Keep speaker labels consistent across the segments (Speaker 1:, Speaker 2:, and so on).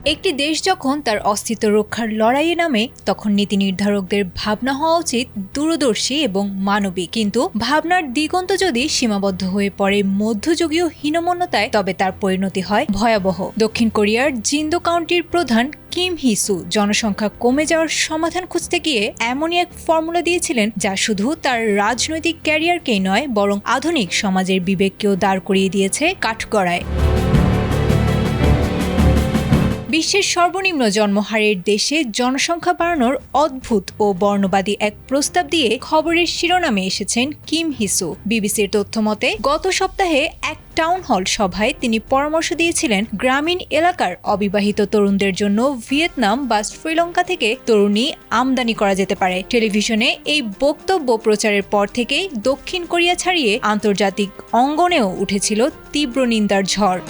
Speaker 1: একটি দেশ যখন তার অস্তিত্ব রক্ষার লড়াইয়ে নামে তখন নীতি নির্ধারকদের ভাবনা হওয়া উচিত দূরদর্শী এবং মানবিক। কিন্তু ভাবনার দিগন্ত যদি সীমাবদ্ধ হয়ে পড়ে মধ্যযুগীয় হীনমন্যতায়, তবে তার পরিণতি হয় ভয়াবহ। দক্ষিণ কোরিয়ার জিন্দো কাউন্টির প্রধান কিম হিসু জনসংখ্যা কমে যাওয়ার সমাধান খুঁজতে গিয়ে এমনই এক ফর্মুলা দিয়েছিলেন যা শুধু তার রাজনৈতিক ক্যারিয়ারকেই নয় বরং আধুনিক সমাজের বিবেককেও দাঁড় করিয়ে দিয়েছে কাঠগড়ায়। বিশ্বের সর্বনিম্ন জন্মহারের দেশে জনসংখ্যা বাড়ানোর অদ্ভুত ও বর্ণবাদী এক প্রস্তাব দিয়ে খবরের শিরোনামে এসেছেন কিম হিসু। বিবিসির তথ্যমতে গত সপ্তাহে এক টাউন হল সভায় তিনি পরামর্শ দিয়েছিলেন গ্রামীণ এলাকার অবিবাহিত তরুণদের জন্য ভিয়েতনাম বা শ্রীলঙ্কা থেকে তরুণী আমদানি করা যেতে পারে। টেলিভিশনে এই বক্তব্য প্রচারের পর থেকেই দক্ষিণ কোরিয়া ছাড়িয়ে আন্তর্জাতিক অঙ্গনেও উঠেছিল তীব্র নিন্দার ঝড়।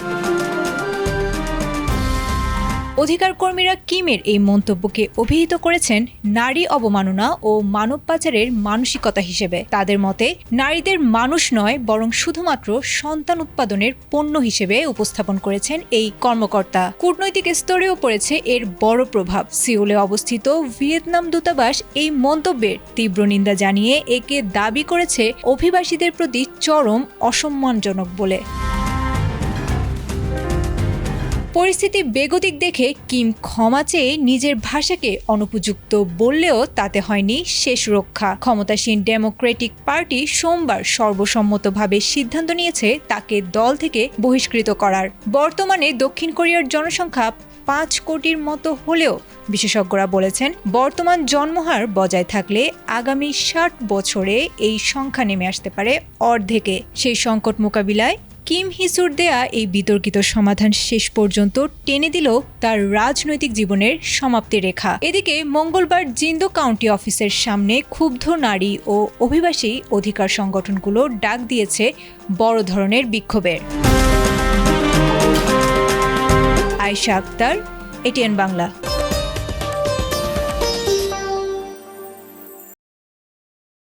Speaker 1: অধিকার কর্মীরা কিমের এই মন্তব্যকে অভিহিত করেছেন নারী অবমাননা ও মানব পাচারের মানসিকতা হিসেবে। তাদের মতে নারীদের মানুষ নয় বরং শুধুমাত্র সন্তান উৎপাদনের পণ্য হিসেবে উপস্থাপন করেছেন এই কর্মকর্তা। কূটনৈতিক স্তরেও পড়েছে এর বড় প্রভাব। সিউলে অবস্থিত ভিয়েতনাম দূতাবাস এই মন্তব্যের তীব্র নিন্দা জানিয়ে একে দাবি করেছে অভিবাসীদের প্রতি চরম অসম্মানজনক বলে। পরিস্থিতি বেগতিক দেখে কিম ক্ষমা চেয়ে নিজের ভাষাকে অনুপযুক্ত বললেও তাতে হয়নি শেষ রক্ষা। ক্ষমতাসীন ডেমোক্রেটিক পার্টি সোমবার সর্বসম্মতভাবে সিদ্ধান্ত নিয়েছে তাকে দল থেকে বহিষ্কৃত করার। বর্তমানে দক্ষিণ কোরিয়ার জনসংখ্যা 5 কোটির মতো হলেও বিশেষজ্ঞরা বলেছেন বর্তমান জন্মহার বজায় থাকলে আগামী 60 বছরে এই সংখ্যা নেমে আসতে পারে অর্ধেকে। সেই সংকট মোকাবিলায় কিম হিসুর দেয়া এই বিতর্কিত সমাধান শেষ পর্যন্ত টেনে দিল তার রাজনৈতিক জীবনের সমাপ্তি রেখা। এদিকে মঙ্গলবার জিন্দো কাউন্টি অফিসের সামনে ক্ষুব্ধ নারী ও অভিবাসী অধিকার সংগঠনগুলো ডাক দিয়েছে বড় ধরনের বিক্ষোভের। আয়েশা আক্তার, এটিএন বাংলা।